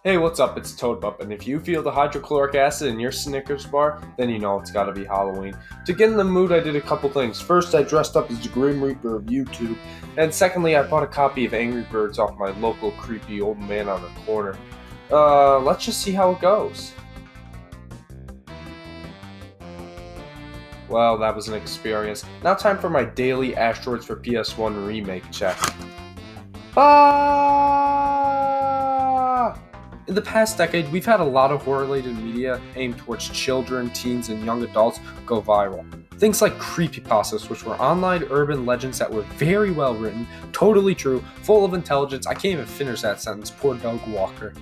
Hey, what's up? It's Toadbup, and if you feel the hydrochloric acid in your Snickers bar, then you know it's gotta be Halloween. To get in the mood, I did a couple things. First, I dressed up as the Grim Reaper of YouTube, and secondly, I bought a copy of Angry Birds off my local creepy old man on the corner. Let's just see how it goes. Well, that was an experience. Now time for my daily Asteroids for PS1 remake check. In the past decade, we've had a lot of horror-related media aimed towards children, teens, and young adults go viral. Things like creepypastas, which were online urban legends that were very well written, totally true, full of intelligence. I can't even finish that sentence, poor Doug Walker.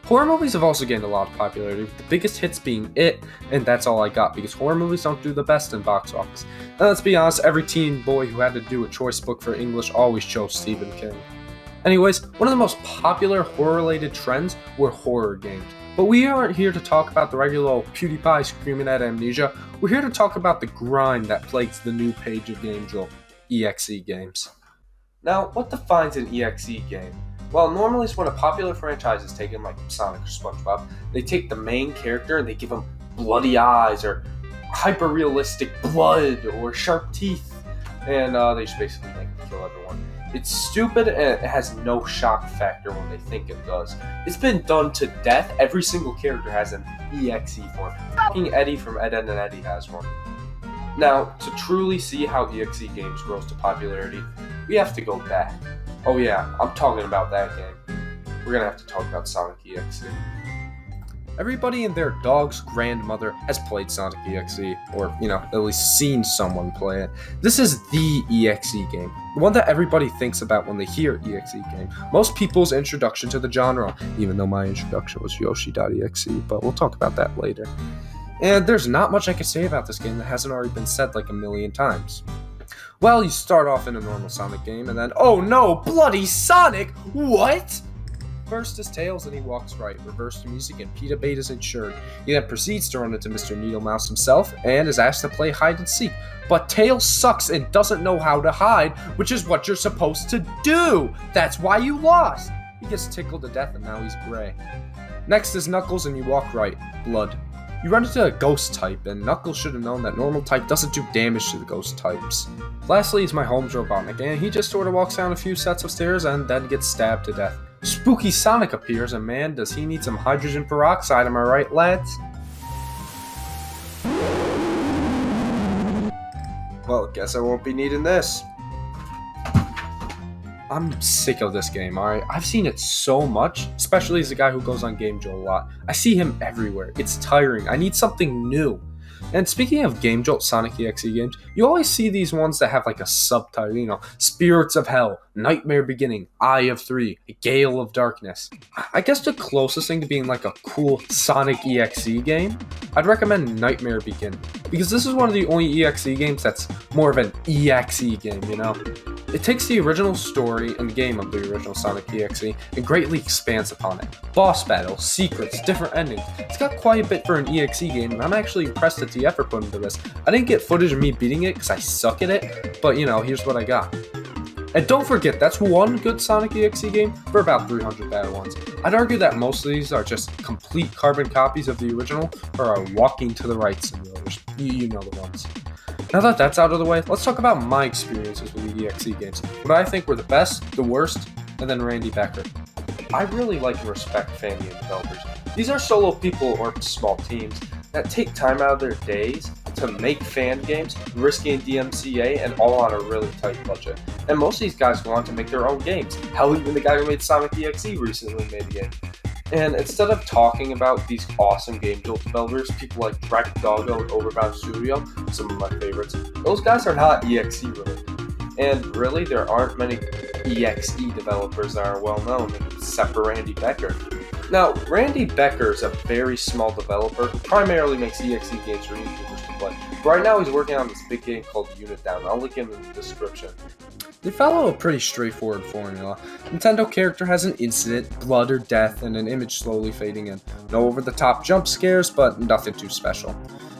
Horror movies have also gained a lot of popularity, with the biggest hits being It, and That's All I Got, because horror movies don't do the best in box office. And let's be honest, every teen boy who had to do a choice book for English always chose Stephen King. Anyways, one of the most popular horror-related trends were horror games. But we aren't here to talk about the regular old PewDiePie screaming at amnesia. We're here to talk about the grind that plagues the new page of Game Jolt, Exe Games. Now, what defines an Exe game? Well, normally it's when a popular franchise is taken, like Sonic or SpongeBob, they take the main character and they give him bloody eyes or hyper-realistic blood or sharp teeth, and they just basically make him kill everyone. It's stupid and it has no shock factor when they think it does. It's been done to death. Every single character has an EXE form. Fucking Eddie from Ed, Edd and Eddy has one. Now, to truly see how EXE Games grows to popularity, we have to go back. Oh yeah, I'm talking about that game. We're gonna have to talk about Sonic EXE. Everybody and their dog's grandmother has played Sonic EXE, or, at least seen someone play it. This is the EXE game, the one that everybody thinks about when they hear EXE game. Most people's introduction to the genre, even though my introduction was Yoshi.exe, but we'll talk about that later. And there's not much I can say about this game that hasn't already been said like a million times. Well, you start off in a normal Sonic game, and then, oh no, bloody Sonic! What? First is Tails and he walks right, reverse the music, and Peter Bait is insured. He then proceeds to run into Mr. Needlemouse himself and is asked to play hide and seek. But Tails sucks and doesn't know how to hide, which is what you're supposed to do! That's why you lost! He gets tickled to death and now he's gray. Next is Knuckles and you walk right, blood. You run into a ghost type, and Knuckles should have known that normal type doesn't do damage to the ghost types. Lastly is my Holmes Robotnik, and he just sort of walks down a few sets of stairs and then gets stabbed to death. Spooky Sonic appears, and man, does he need some hydrogen peroxide, am I right, lads? Well, guess I won't be needing this. I'm sick of this game, alright? I've seen it so much, especially as a guy who goes on Game Jolt a lot. I see him everywhere. It's tiring. I need something new. And speaking of Game Jolt Sonic EXE games, you always see these ones that have like a subtitle, Spirits of Hell, Nightmare Beginning, Eye of Three, Gale of Darkness. I guess the closest thing to being like a cool Sonic EXE game, I'd recommend Nightmare Beginning, because this is one of the only EXE games that's more of an EXE game, It takes the original story and game of the original Sonic EXE and greatly expands upon it. Boss battles, secrets, different endings. It's got quite a bit for an EXE game, and I'm actually impressed at the effort put into this. I didn't get footage of me beating it because I suck at it, but here's what I got. And don't forget, that's one good Sonic EXE game for about 300 bad ones. I'd argue that most of these are just complete carbon copies of the original, or are walking to the right simulators. You know the ones. Now that that's out of the way, let's talk about my experiences with the EXE games. What I think were the best, the worst, and then Randy Becker. I really like and respect fan game developers. These are solo people or small teams that take time out of their days to make fan games, risking DMCA, and all on a really tight budget. And most of these guys go on to make their own games. Hell, even the guy who made Sonic EXE recently made a game. And instead of talking about these awesome Game Jolt developers, people like Drac Doggo and Overbound Studio, some of my favorites, those guys are not EXE related. And really, there aren't many EXE developers that are well known, except for Randy Becker. Now, Randy Becker is a very small developer who primarily makes EXE games for YouTubers to play. Right now, he's working on this big game called Unit Down. I'll link him in the description. They follow a pretty straightforward formula. Nintendo character has an incident, blood or death, and an image slowly fading in. No over-the-top jump scares, but nothing too special.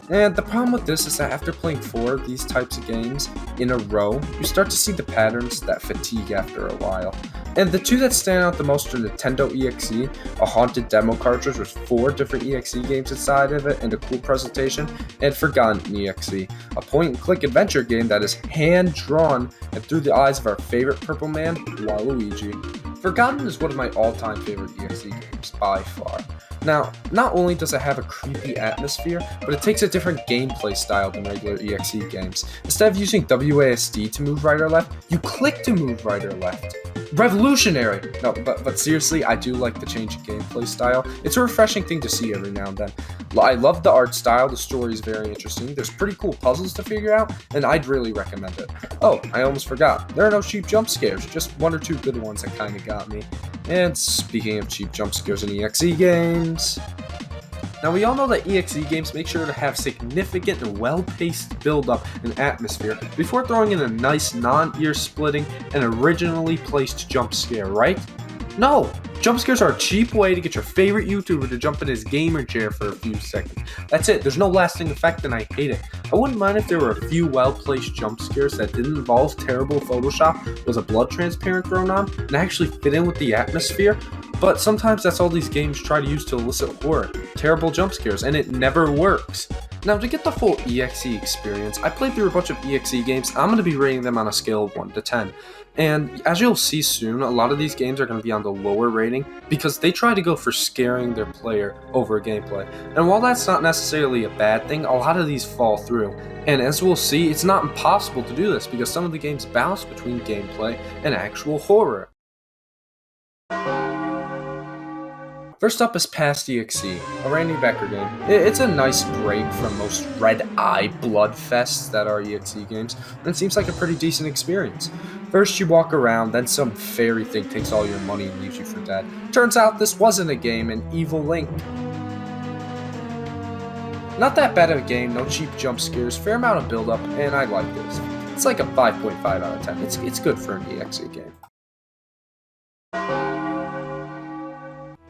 And the problem with this is that after playing 4 of these types of games in a row, you start to see the patterns that fatigue after a while. And the 2 that stand out the most are Nintendo EXE, a haunted demo cartridge with 4 different EXE games inside of it and a cool presentation, and Forgotten EXE, a point-and-click adventure game that is hand-drawn and through the eyes of our favorite purple man, Waluigi. Forgotten is one of my all-time favorite EXE games, by far. Now, not only does it have a creepy atmosphere, but it takes a different gameplay style than regular EXE games. Instead of using WASD to move right or left, you click to move right or left. Revolutionary! No, but seriously, I do like the change in gameplay style. It's a refreshing thing to see every now and then. I love the art style, the story is very interesting, there's pretty cool puzzles to figure out, and I'd really recommend it. Oh, I almost forgot, there are no cheap jump scares, just 1 or 2 good ones that kinda got me. And speaking of cheap jump scares in EXE games... Now we all know that EXE games make sure to have significant and well-paced build-up and atmosphere before throwing in a nice non-ear splitting and originally placed jump scare, right? No! Jump scares are a cheap way to get your favorite YouTuber to jump in his gamer chair for a few seconds. That's it, there's no lasting effect and I hate it. I wouldn't mind if there were a few well-placed jump scares that didn't involve terrible Photoshop with a blood transparent thrown on and actually fit in with the atmosphere, but sometimes that's all these games try to use to elicit horror. Terrible jump scares, and it never works. Now, to get the full EXE experience, I played through a bunch of EXE games. I'm going to be rating them on a scale of 1 to 10. And as you'll see soon, a lot of these games are going to be on the lower rating because they try to go for scaring their player over gameplay. And while that's not necessarily a bad thing, a lot of these fall through. And as we'll see, it's not impossible to do this because some of the games balance between gameplay and actual horror. First up is Past EXE, a Randy Becker game. It's a nice break from most red-eye bloodfests that are EXE games, and it seems like a pretty decent experience. First you walk around, then some fairy thing takes all your money and leaves you for dead. Turns out this wasn't a game, an evil Link. Not that bad of a game, no cheap jump scares, fair amount of build-up, and I like this. It's like a 5.5 out of 10. It's good for an EXE game.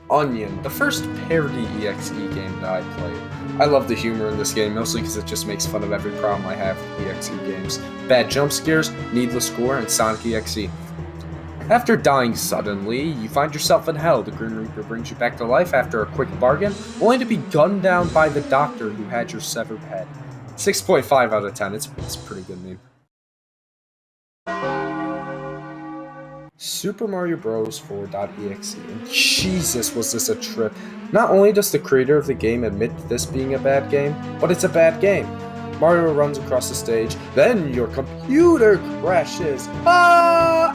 Onion, the first parody EXE game that I played. I love the humor in this game, mostly because it just makes fun of every problem I have with EXE games. Bad jump scares, needless gore, and Sonic EXE. After dying suddenly, you find yourself in hell. The Grim Reaper brings you back to life after a quick bargain, only to be gunned down by the doctor who had your severed head. 6.5 out of 10, it's a pretty good meme. Super Mario Bros. 4.exe, and Jesus was this a trip. Not only does the creator of the game admit this being a bad game, but it's a bad game. Mario runs across the stage, then your computer crashes. Ah!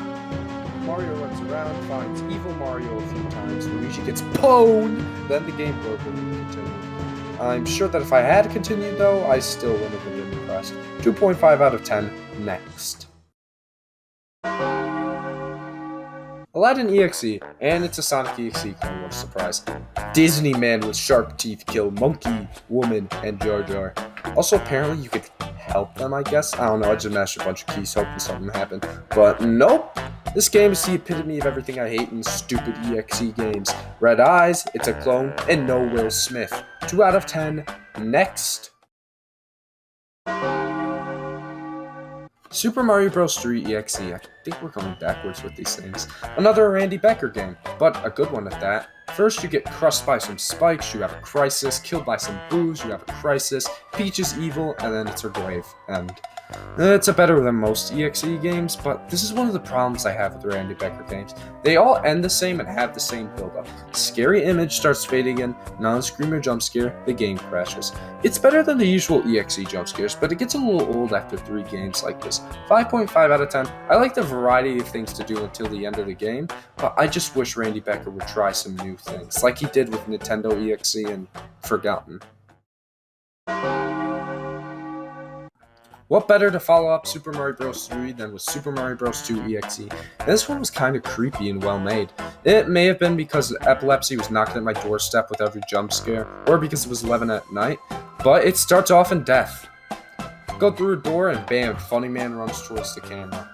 Mario runs around, finds evil Mario a few times, Luigi gets pwned, then the game broke and we continue. I'm sure that if I had continued though, I still wouldn't have been impressed. 2.5 out of 10, next. Aladdin EXE, and it's a Sonic EXE clone, what a surprise. Disney man with sharp teeth kill Monkey, Woman, and Jar Jar. Also, apparently you could help them, I guess? I don't know, I just mashed a bunch of keys hoping something happened. But nope! This game is the epitome of everything I hate in stupid EXE games. Red eyes, it's a clone, and no Will Smith. 2 out of 10, next! Super Mario Bros. 3 EXE, I think we're going backwards with these things. Another Randy Becker game, but a good one at that. First you get crushed by some spikes, you have a crisis, killed by some boos, you have a crisis, Peach is evil, and then it's her grave, and it's a better than most EXE games, but this is one of the problems I have with the Randy Becker games. They all end the same and have the same build-up. Scary image starts fading in, non-screamer jump scare, the game crashes. It's better than the usual EXE jump scares, but it gets a little old after 3 games like this. 5.5 out of 10. I like the variety of things to do until the end of the game, but I just wish Randy Becker would try some new things, like he did with Nintendo EXE and Forgotten. What better to follow up Super Mario Bros. 3 than with Super Mario Bros. 2 EXE? And this one was kind of creepy and well made. It may have been because epilepsy was knocking at my doorstep with every jump scare, or because it was 11 at night, but it starts off in death. Go through a door and bam, Funny Man runs towards the camera.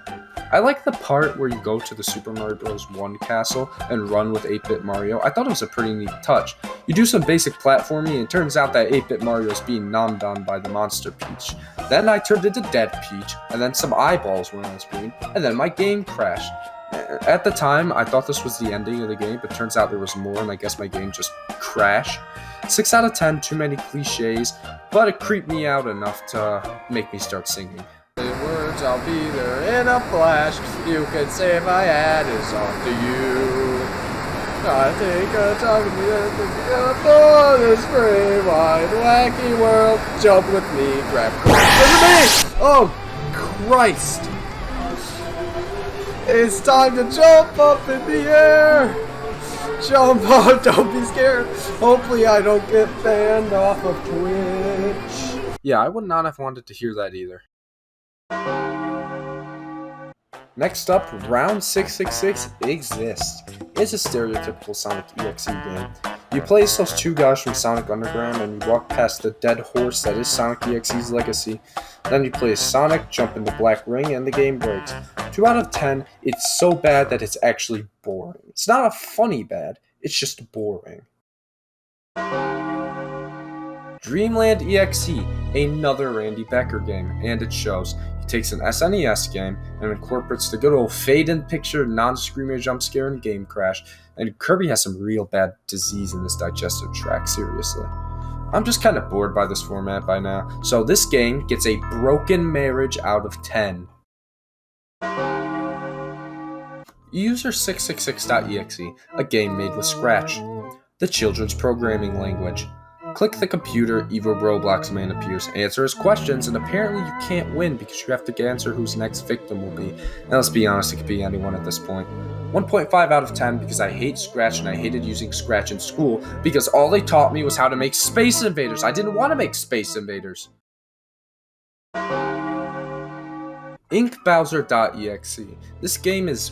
I like the part where you go to the Super Mario Bros. 1 castle and run with 8-bit Mario. I thought it was a pretty neat touch. You do some basic platforming, and it turns out that 8-bit Mario is being nommed on by the monster Peach. Then I turned into Dead Peach, and then some eyeballs were on the screen, and then my game crashed. At the time, I thought this was the ending of the game, but turns out there was more, and I guess my game just crashed. 6 out of 10, too many cliches, but it creeped me out enough to make me start singing. Words, I'll be there in a flash. You can say my hat is off to you. I think a time to be for this free wide wacky world. Jump with me, grab me. Oh Christ! It's time to jump up in the air. Jump up, don't be scared. Hopefully I don't get banned off of Twitch. Yeah, I would not have wanted to hear that either. Next up, Round 666 exists. It's a stereotypical Sonic EXE game. You play as those two guys from Sonic Underground and you walk past the dead horse that is Sonic EXE's legacy. Then you play as Sonic, jump in the black ring, and the game breaks. 2 out of 10, it's so bad that it's actually boring. It's not a funny bad, it's just boring. Dreamland EXE, another Randy Becker game, and it shows. He takes an SNES game and incorporates the good old fade-in picture, non-screamer jump scare, and game crash, and Kirby has some real bad disease in this digestive tract, seriously. I'm just kind of bored by this format by now, so this game gets a broken marriage out of 10. User666.exe, a game made with Scratch. The children's programming language. Click the computer, evil Roblox man appears, answer his questions, and apparently you can't win because you have to answer whose next victim will be. And let's be honest, it could be anyone at this point. 1.5 out of 10 because I hate Scratch and I hated using Scratch in school because all they taught me was how to make Space Invaders. I didn't want to make Space Invaders. InkBowser.exe. This game is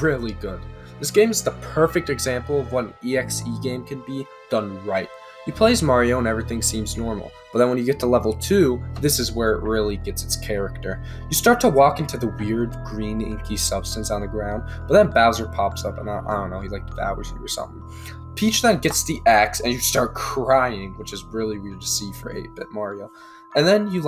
really good. This game is the perfect example of what an EXE game can be done right. You play as Mario and everything seems normal, but then when you get to level 2, this is where it really gets its character. You start to walk into the weird green inky substance on the ground, but then Bowser pops up and I don't know, he like devours you or something. Peach then gets the axe and you start crying, which is really weird to see for 8-bit Mario. And then you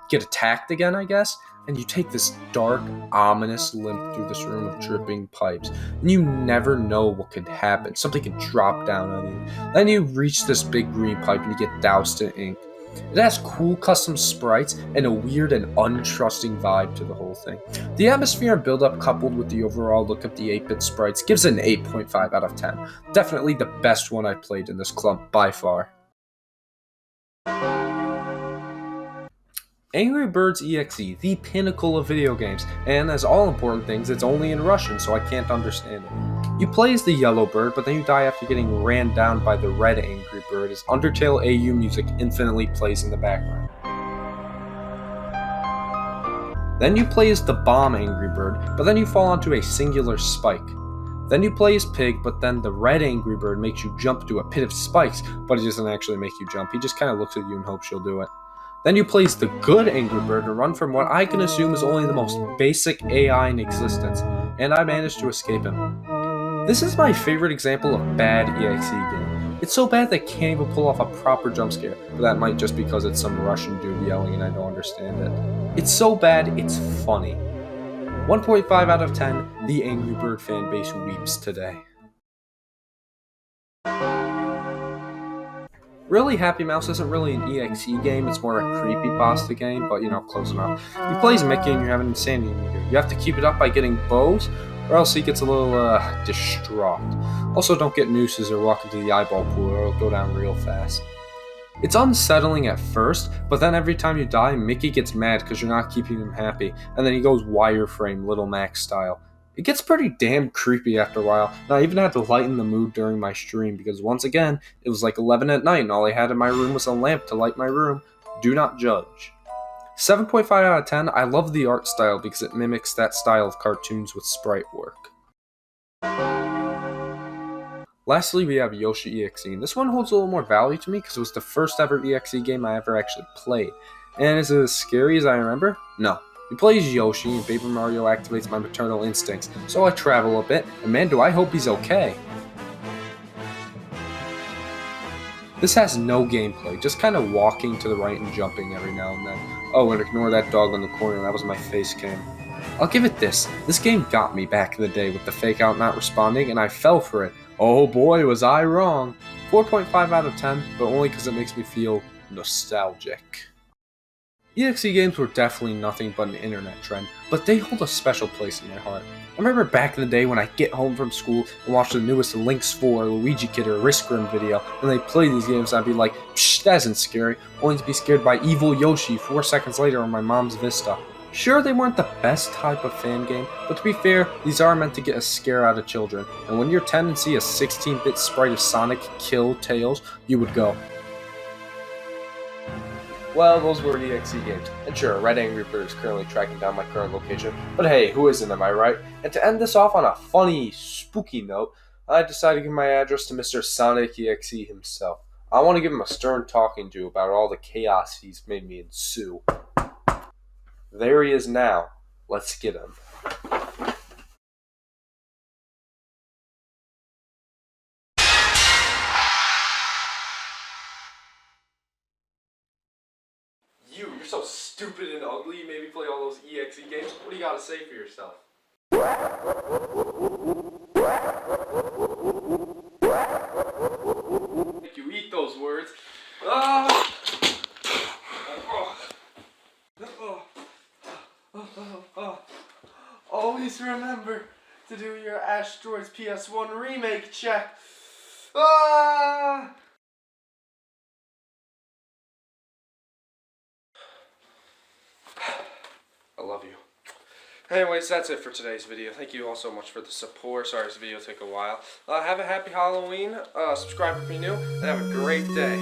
get attacked again, I guess, and you take this dark, ominous limp through this room of dripping pipes, and you never know what could happen. Something could drop down on you. Then you reach this big green pipe and you get doused in ink. It has cool custom sprites and a weird and untrusting vibe to the whole thing. The atmosphere and build-up coupled with the overall look of the 8-bit sprites gives it an 8.5 out of 10. Definitely the best one I played in this clump by far. Angry Birds EXE, the pinnacle of video games, and as all important things, it's only in Russian, so I can't understand it. You play as the yellow bird, but then you die after getting ran down by the red Angry Bird as Undertale AU music infinitely plays in the background. Then you play as the bomb Angry Bird, but then you fall onto a singular spike. Then you play as Pig, but then the red Angry Bird makes you jump to a pit of spikes, but he doesn't actually make you jump, he just kind of looks at you and hopes you'll do it. Then you play as the good Angry Bird and run from what I can assume is only the most basic AI in existence, and I managed to escape him. This is my favorite example of bad EXE game. It's so bad they can't even pull off a proper jump scare, but that might just because it's some Russian dude yelling and I don't understand it. It's so bad, it's funny. 1.5 out of 10, the Angry Bird fanbase weeps today. Really, Happy Mouse isn't really an EXE game, it's more a creepypasta game, but close enough. He plays Mickey and you're having an insanity meter. You have to keep it up by getting bows, or else he gets a little, distraught. Also, don't get nooses or walk into the eyeball pool, or it'll go down real fast. It's unsettling at first, but then every time you die, Mickey gets mad because you're not keeping him happy, and then he goes wireframe Little Mac style. It gets pretty damn creepy after a while, and I even had to lighten the mood during my stream because once again, it was like 11 at night and all I had in my room was a lamp to light my room. Do not judge. 7.5 out of 10, I love the art style because it mimics that style of cartoons with sprite work. Lastly, we have Yoshi EXE, and this one holds a little more value to me because it was the first ever EXE game I ever actually played. And is it as scary as I remember? No. He plays Yoshi, and Paper Mario activates my maternal instincts, so I travel a bit, and man do I hope he's okay. This has no gameplay, just kind of walking to the right and jumping every now and then. Oh, and ignore that dog on the corner, that was my face cam. I'll give it this game got me back in the day with the fake out not responding, and I fell for it. Oh boy, was I wrong. 4.5 out of 10, but only because it makes me feel nostalgic. Exe Games were definitely nothing but an internet trend, but they hold a special place in my heart. I remember back in the day when I'd get home from school and watch the newest Lynx 4, Luigi Kid, or Risk Rim video, and they'd play these games and I'd be like, psh, that isn't scary, only to be scared by evil Yoshi 4 seconds later on my mom's Vista. Sure, they weren't the best type of fan game, but to be fair, these are meant to get a scare out of children, and when you're 10 and see a 16-bit sprite of Sonic kill Tails, you would go. Well, those were Exe Games, and sure, Red Angry Bird is currently tracking down my current location, but hey, who isn't, am I right? And to end this off on a funny, spooky note, I decided to give my address to Mr. Sonic EXE himself. I want to give him a stern talking to about all the chaos he's made me ensue. There he is now. Let's get him. You're so stupid and ugly, you made me play all those EXE games. What do you gotta say for yourself? Make you eat those words. Always remember to do your Asteroids PS1 remake check. I love you. Anyways, that's it for today's video. Thank you all so much for the support. Sorry this video took a while. Have a happy Halloween. Subscribe if you're new, and have a great day.